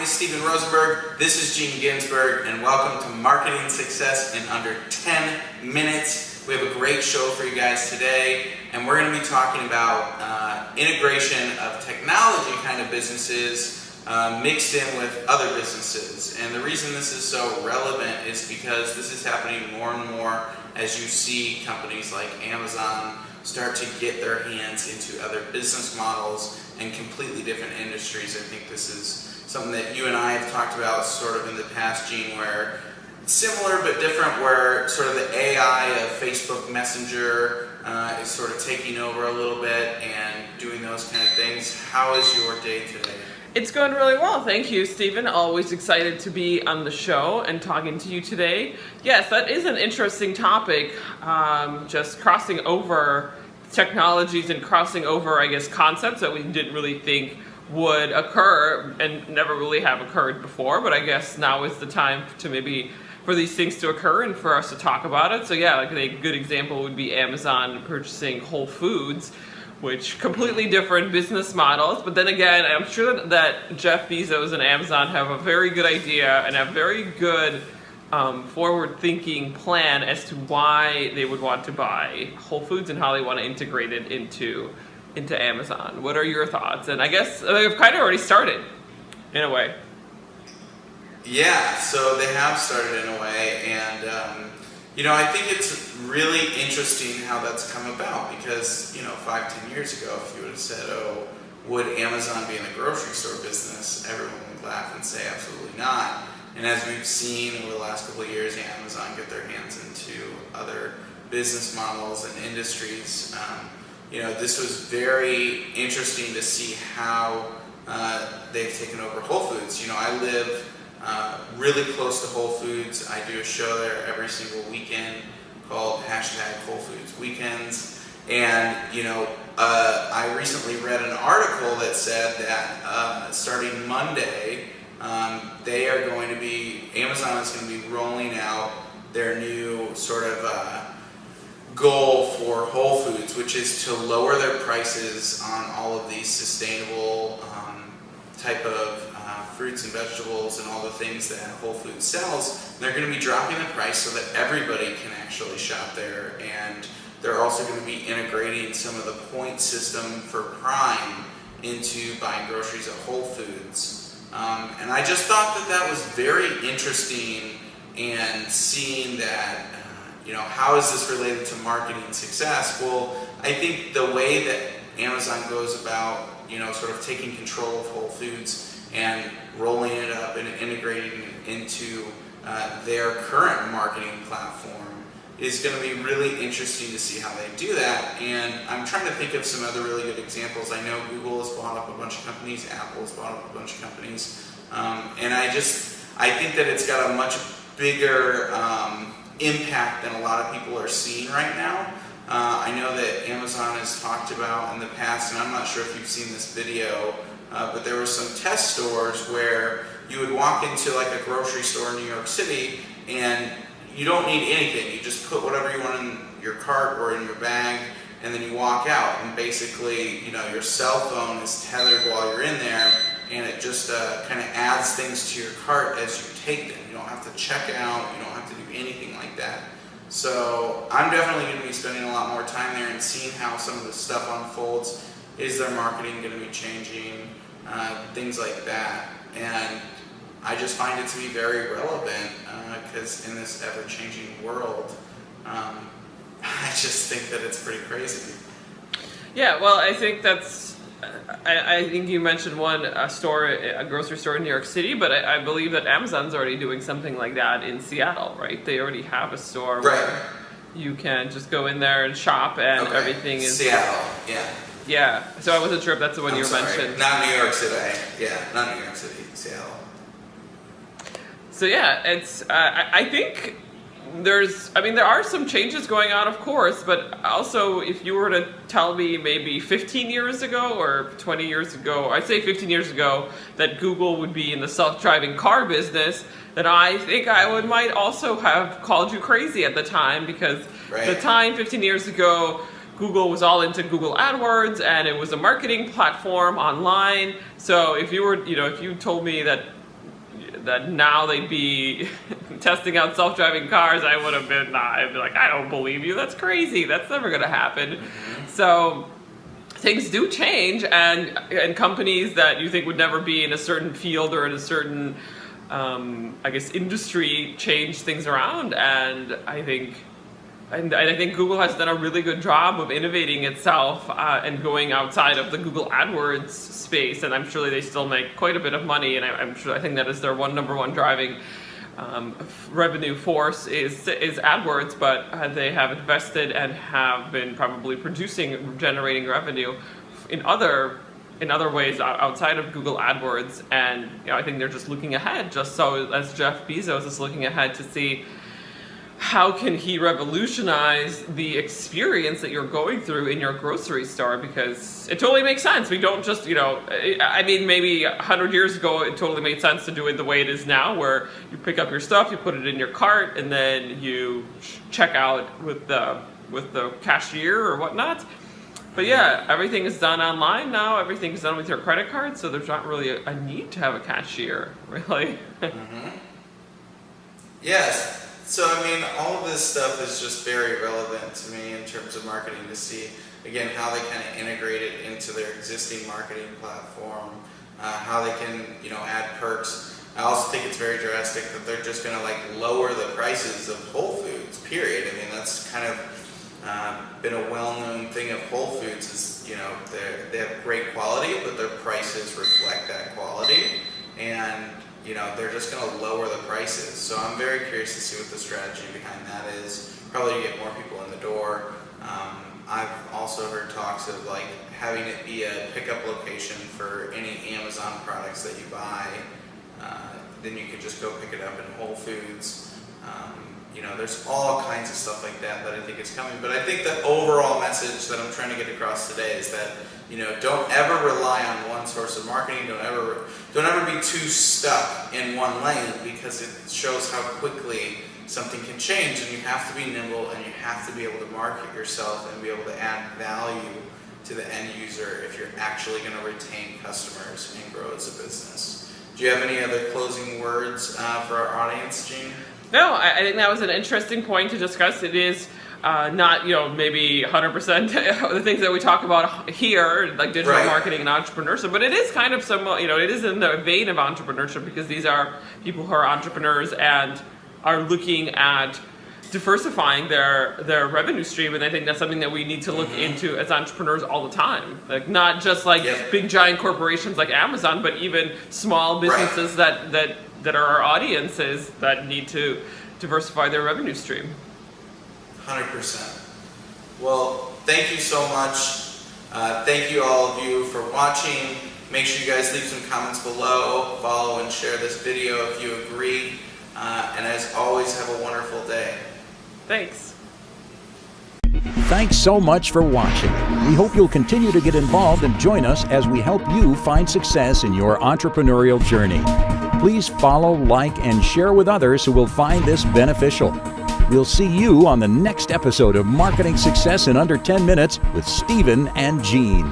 is Steven Rosenberg, this is Gene Ginsberg, and welcome to Marketing Success in Under 10 Minutes. We have a great show for you guys today, and we're going to be talking about integration of technology kind of businesses mixed in with other businesses. And the reason this is so relevant is because this is happening more and more as you see companies like Amazon start to get their hands into other business models and completely different industries. I think this is something that you and I have talked about sort of in the past, Gene, where it's similar but different, where sort of the AI of Facebook Messenger is sort of taking over a little bit and doing those kind of things. How is your day today? It's going really well. Thank you, Stephen. Always excited to be on the show and talking to you today. Yes, that is an interesting topic, just crossing over technologies and crossing over, I guess, concepts that we didn't really think would occur and never really have occurred before. But I guess now is the time to maybe for these things to occur and for us to talk about it. So yeah, like a good example would be Amazon purchasing Whole Foods, which completely different business models. But then again, I'm sure that Jeff Bezos and Amazon have a very good idea and a very good forward-thinking plan as to why they would want to buy Whole Foods and how they want to integrate it into Amazon. What are your thoughts? And I guess they've kind of already started, in a way. Yeah, so they have started in a way, and I think it's really interesting how that's come about because, 5-10 years ago, if you would have said, oh, would Amazon be in the grocery store business, everyone would laugh and say absolutely not. And as we've seen over the last couple of years, Amazon get their hands into other business models and industries. This was very interesting to see how they've taken over Whole Foods. I live really close to Whole Foods. I do a show there every single weekend called #WholeFoodsWeekends. And, I recently read an article that said that starting Monday, Amazon is going to be rolling out their new sort of goal for Whole Foods, which is to lower their prices on all of these sustainable type of fruits and vegetables and all the things that Whole Foods sells. They're going to be dropping the price so that everybody can actually shop there, and they're also going to be integrating some of the point system for Prime into buying groceries at Whole Foods. And I just thought that was very interesting, and seeing that, how is this related to marketing success? Well, I think the way that Amazon goes about, sort of taking control of Whole Foods and rolling it up and integrating it into their current marketing platform is going to be really interesting to see how they do that. And I'm trying to think of some other really good examples. I know Google has bought up a bunch of companies, Apple has bought up a bunch of companies, and I think that it's got a much bigger impact than a lot of people are seeing right now. I know that Amazon has talked about in the past, and I'm not sure if you've seen this video, but there were some test stores where you would walk into like a grocery store in New York City and you don't need anything. You just put whatever you want in your cart or in your bag, and then you walk out, and basically, your cell phone is tethered while you're in there, and it just kind of adds things to your cart as you take them. You don't have to check out, you don't have to do anything like that. So I'm definitely going to be spending a lot more time there and seeing how some of this stuff unfolds. Is their marketing going to be changing? Things like that. And I just find it to be very relevant because in this ever-changing world, I just think that it's pretty crazy. Yeah, well, I think I think you mentioned a grocery store in New York City, but I believe that Amazon's already doing something like that in Seattle, right? They already have a store where you can just go in there and shop, and everything is Seattle. Yeah. Yeah. So I wasn't sure if that's the one you mentioned. Not New York City. Yeah, not New York City. Seattle. So yeah, it's. I think there are some changes going on, of course, but also if you were to tell me maybe 15 years ago or 20 years ago, I'd say 15 years ago, that Google would be in the self-driving car business, then I think might also have called you crazy at the time, because the time 15 years ago, Google was all into Google AdWords, and it was a marketing platform online. So if you were, if you told me that that now they'd be testing out self-driving cars, I would have been I'd be like, I don't believe you. That's crazy. That's never going to happen. So things do change, and companies that you think would never be in a certain field or in a certain, I guess, industry change things around. And I think Google has done a really good job of innovating itself and going outside of the Google AdWords space. And I'm sure they still make quite a bit of money. And I think that is their number one driving revenue force is AdWords. But they have invested and have been probably generating revenue in other ways outside of Google AdWords. And I think they're just looking ahead, just so as Jeff Bezos is looking ahead to see how can he revolutionize the experience that you're going through in your grocery store, because it totally makes sense. We don't just, maybe 100 years ago it totally made sense to do it the way it is now, where you pick up your stuff, you put it in your cart, and then you check out with the cashier or whatnot. But yeah, everything is done online now. Everything is done with your credit card, so there's not really a need to have a cashier, really. Yes. So, all of this stuff is just very relevant to me in terms of marketing, to see, again, how they kind of integrate it into their existing marketing platform, how they can, add perks. I also think it's very drastic that they're just going to lower the prices of Whole Foods, period. That's kind of been a well-known thing of Whole Foods is, they have great quality, but their prices reflect that quality. And they're just going to lower the prices. So I'm very curious to see what the strategy behind that is. Probably to get more people in the door. I've also heard talks of having it be a pickup location for any Amazon products that you buy. Then you could just go pick it up in Whole Foods. There's all kinds of stuff like that I think is coming. But I think the overall message that I'm trying to get across today is that don't ever rely on one source of marketing. Don't ever be too stuck in one lane, because it shows how quickly something can change, and you have to be nimble, and you have to be able to market yourself and be able to add value to the end user if you're actually going to retain customers and grow as a business. Do you have any other closing words for our audience, Gene? No, I think that was an interesting point to discuss. It is not, maybe 100% of the things that we talk about here, like digital marketing and entrepreneurship, but it is kind of somewhat, it is in the vein of entrepreneurship, because these are people who are entrepreneurs and are looking at diversifying their revenue stream. And I think that's something that we need to look into as entrepreneurs all the time. Not just big giant corporations like Amazon, but even small businesses that are our audiences that need to diversify their revenue stream. 100%. Well, thank you so much. Thank you all of you for watching. Make sure you guys leave some comments below, follow and share this video if you agree. And as always, have a wonderful day. Thanks. Thanks so much for watching. We hope you'll continue to get involved and join us as we help you find success in your entrepreneurial journey. Please follow, like, and share with others who will find this beneficial. We'll see you on the next episode of Marketing Success in Under 10 Minutes with Stephen and Gene.